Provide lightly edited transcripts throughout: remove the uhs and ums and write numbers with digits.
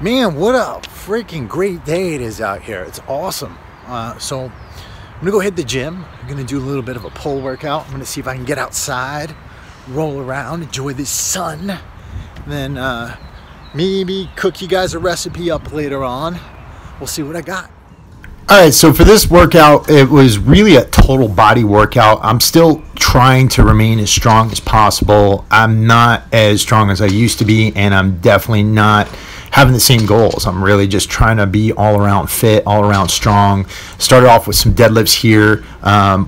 Man, what a freaking great day it is out here. It's awesome. So I'm gonna go hit the gym. I'm gonna do a little bit of a pull workout. I'm gonna see if I can get outside, roll around, enjoy the sun. Then maybe cook you guys a recipe up later on. We'll see what I got. All right, so for this workout, it was really a total body workout. I'm still trying to remain as strong as possible. I'm not as strong as I used to be, and I'm definitely not having the same goals. I'm really just trying to be all around fit, all around strong. Started off with some deadlifts here,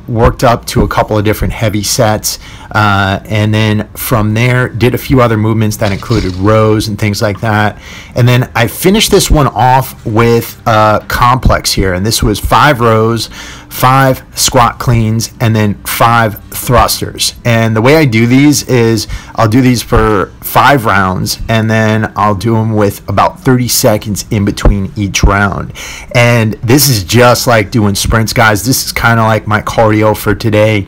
worked up to a couple of different heavy sets, and then from there did a few other movements that included rows and things like that. And then I finished this one off with a complex here, and this was 5 rows, 5 squat cleans, and then 5 thrusters. And the way I do these is I'll do these for 5 rounds, and then I'll do them with about 30 seconds in between each round. And this is just like doing sprints, guys. This is kind of like my cardio for today.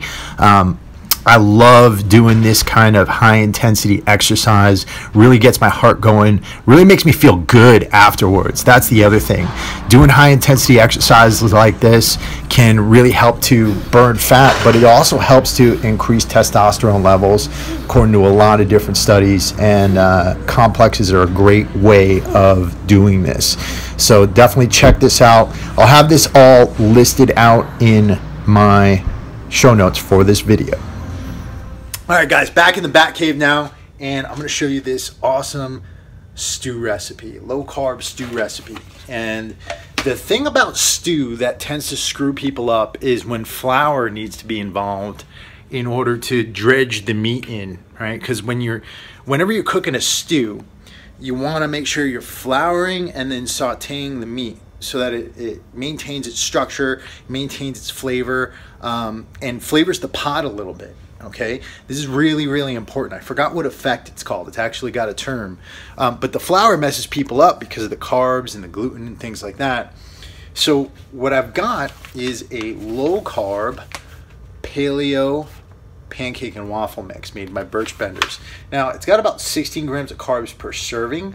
I love doing this kind of high intensity exercise. Really gets my heart going, really makes me feel good afterwards. That's the other thing. Doing high intensity exercises like this can really help to burn fat, but it also helps to increase testosterone levels according to a lot of different studies, and complexes are a great way of doing this. So definitely check this out. I'll have this all listed out in my show notes for this video. All right, guys, back in the Bat Cave now, and I'm going to show you this awesome stew recipe, low-carb stew recipe. And the thing about stew that tends to screw people up is when flour needs to be involved in order to dredge the meat in, right? Because whenever you're cooking a stew, you want to make sure you're flouring and then sauteing the meat so that it maintains its structure, maintains its flavor, and flavors the pot a little bit. Okay, this is really, really important. I forgot what effect it's called. It's actually got a term. But the flour messes people up because of the carbs and the gluten and things like that. So what I've got is a low-carb paleo pancake and waffle mix made by Birch Benders. Now, it's got about 16 grams of carbs per serving,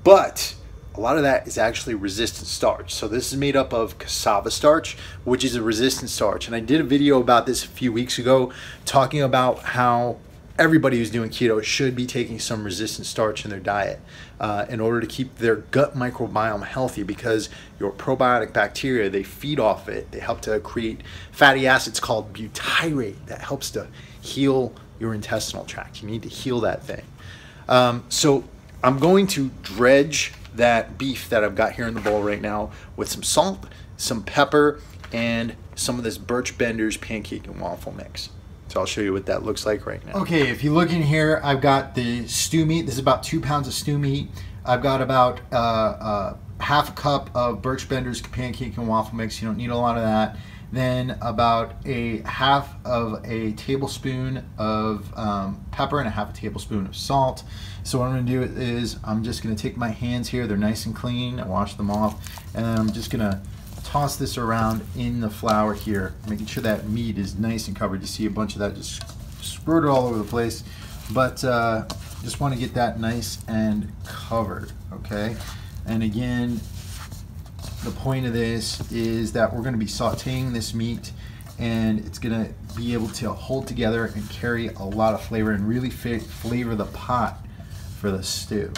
but a lot of that is actually resistant starch. So this is made up of cassava starch, which is a resistant starch. And I did a video about this a few weeks ago talking about how everybody who's doing keto should be taking some resistant starch in their diet in order to keep their gut microbiome healthy, because your probiotic bacteria, they feed off it. They help to create fatty acids called butyrate that helps to heal your intestinal tract. You need to heal that thing. So I'm going to dredge that beef that I've got here in the bowl right now with some salt, some pepper, and some of this Birch Benders pancake and waffle mix. So I'll show you what that looks like right now. Okay, if you look in here, I've got the stew meat. This is about 2 pounds of stew meat. I've got about half a cup of Birch Benders pancake and waffle mix. You don't need a lot of that. Then about a half of a tablespoon of pepper and a half a tablespoon of salt. So what I'm going to do is I'm just going to take my hands here. They're nice and clean. I washed them off. And then I'm just going to toss this around in the flour here, making sure that meat is nice and covered. You see a bunch of that just spurted all over the place. But just want to get that nice and covered, okay? And again, the point of this is that we're going to be sauteing this meat, and it's going to be able to hold together and carry a lot of flavor and really flavor the pot for the stew.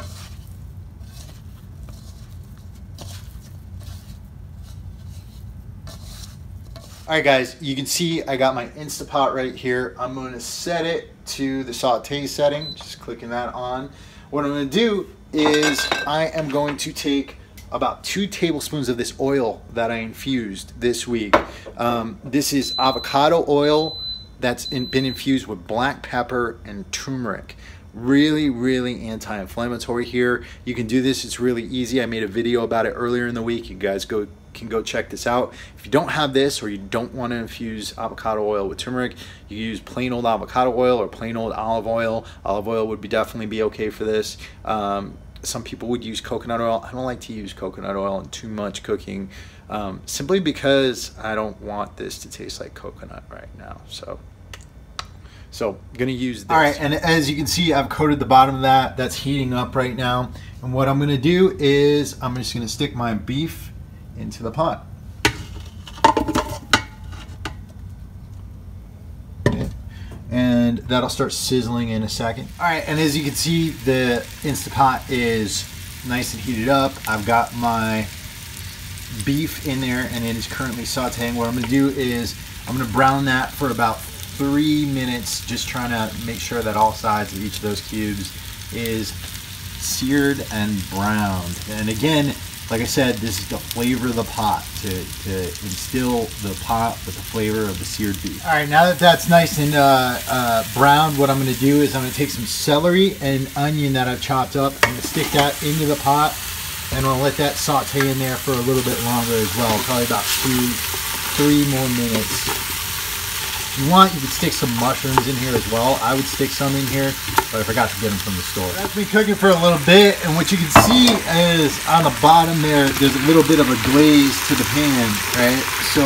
Alright guys, you can see I got my Instapot right here. I'm going to set it to the saute setting, just clicking that on. What I'm going to do is I am going to take about 2 tablespoons of this oil that I infused this week. This is avocado oil that's been infused with black pepper and turmeric. Really, really anti-inflammatory here. You can do this, it's really easy. I made a video about it earlier in the week. You guys can go check this out. If you don't have this, or you don't want to infuse avocado oil with turmeric, you can use plain old avocado oil or plain old olive oil. Olive oil would definitely be okay for this. Some people would use coconut oil. I don't like to use coconut oil in too much cooking, simply because I don't want this to taste like coconut right now. So So I'm gonna use this. All right, and as you can see, I've coated the bottom of that. That's heating up right now. And what I'm gonna do is I'm just gonna stick my beef into the pot. Okay. And that'll start sizzling in a second. All right, and as you can see, the Instant Pot is nice and heated up. I've got my beef in there and it is currently sauteing. What I'm gonna do is I'm gonna brown that for about 3 minutes, just trying to make sure that all sides of each of those cubes is seared and browned. And again, like I said, this is to flavor the pot, to instill the pot with the flavor of the seared beef. All right, now that that's nice and browned, what I'm gonna do is I'm gonna take some celery and onion that I've chopped up. I'm gonna stick that into the pot and I'll let that saute in there for a little bit longer as well, probably about 2-3 more minutes. If you want, you could stick some mushrooms in here as well. I would stick some in here, but I forgot to get them from the store. That's been cooking for a little bit, and what you can see is on the bottom there's a little bit of a glaze to the pan, right? So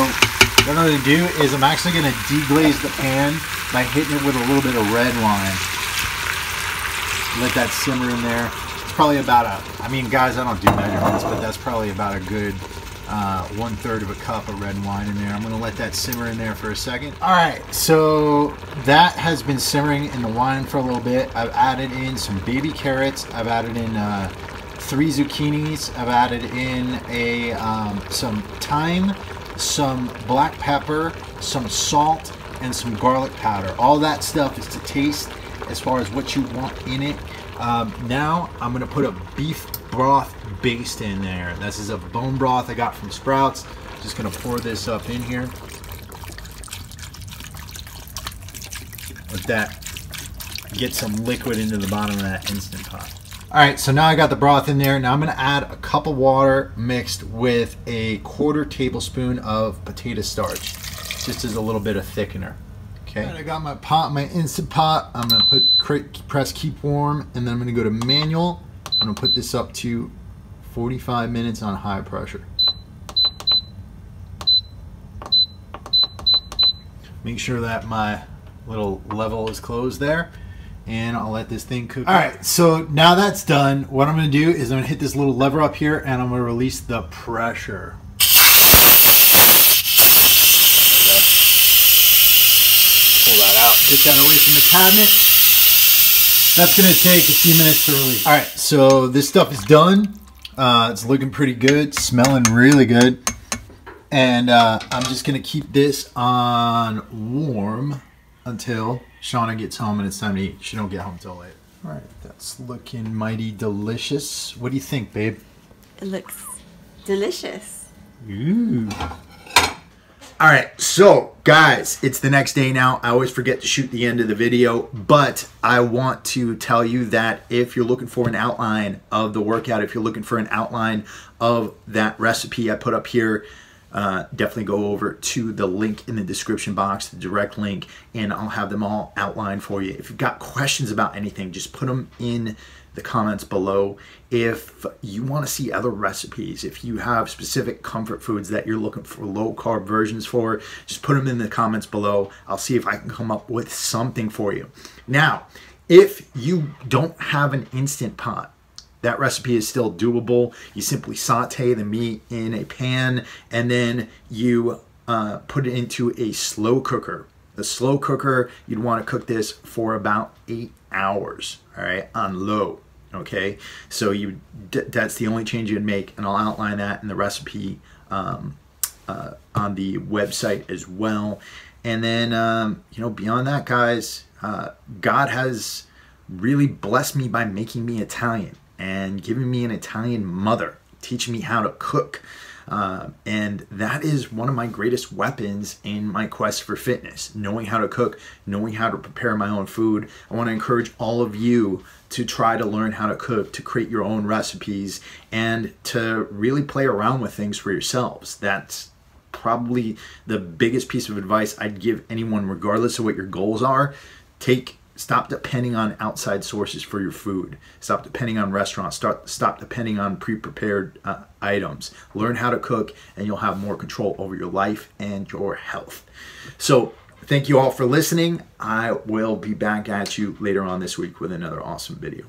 what I'm gonna do is I'm actually gonna deglaze the pan by hitting it with a little bit of red wine. Let that simmer in there. It's probably about I mean, guys, I don't do measurements, but that's probably about a good 1/3 of a cup of red wine in there. I'm gonna let that simmer in there for a second. All right, so that has been simmering in the wine for a little bit. I've added in some baby carrots. I've added in 3 zucchinis. I've added in some thyme, some black pepper, some salt, and some garlic powder. All that stuff is to taste as far as what you want in it. Now I'm gonna put a beef broth based in there. This is a bone broth I got from Sprouts. Just gonna pour this up in here. Let that get some liquid into the bottom of that Instant Pot. All right, so now I got the broth in there. Now I'm gonna add a cup of water mixed with a 1/4 tablespoon of potato starch, just as a little bit of thickener. Okay. Right, I got my pot, my Instant Pot. I'm gonna press keep warm, and then I'm gonna go to manual. I'm gonna put this up to 45 minutes on high pressure. Make sure that my little level is closed there, and I'll let this thing cook. All right, so now that's done. What I'm gonna do is I'm gonna hit this little lever up here, and I'm gonna release the pressure. Pull that out, get that away from the cabinet. That's gonna take a few minutes to release. All right, so this stuff is done. It's looking pretty good, smelling really good. And I'm just gonna keep this on warm until Shauna gets home and it's time to eat. She don't get home till late. All right, that's looking mighty delicious. What do you think, babe? It looks delicious. Ooh. All right, so guys, it's the next day now. I always forget to shoot the end of the video, but I want to tell you that if you're looking for an outline of the workout, if you're looking for an outline of that recipe I put up here, definitely go over to the link in the description box, the direct link, and I'll have them all outlined for you. If you've got questions about anything, just put them in the comments below. If you want to see other recipes, if you have specific comfort foods that you're looking for low carb versions for, just put them in the comments below. I'll see if I can come up with something for you. Now, if you don't have an Instant Pot, that recipe is still doable. You simply saute the meat in a pan and then you put it into a slow cooker. The slow cooker, you'd want to cook this for about 8 hours, all right, on low. Okay, so that's the only change you'd make, and I'll outline that in the recipe on the website as well. And then you know, beyond that, guys, God has really blessed me by making me Italian and giving me an Italian mother, teaching me how to cook. And that is one of my greatest weapons in my quest for fitness, knowing how to cook, knowing how to prepare my own food. I want to encourage all of you to try to learn how to cook, to create your own recipes, and to really play around with things for yourselves. That's probably the biggest piece of advice I'd give anyone, regardless of what your goals are. Stop depending on outside sources for your food. Stop depending on restaurants. Stop depending on pre-prepared items. Learn how to cook and you'll have more control over your life and your health. So Thank you all for listening. I will be back at you later on this week with another awesome video.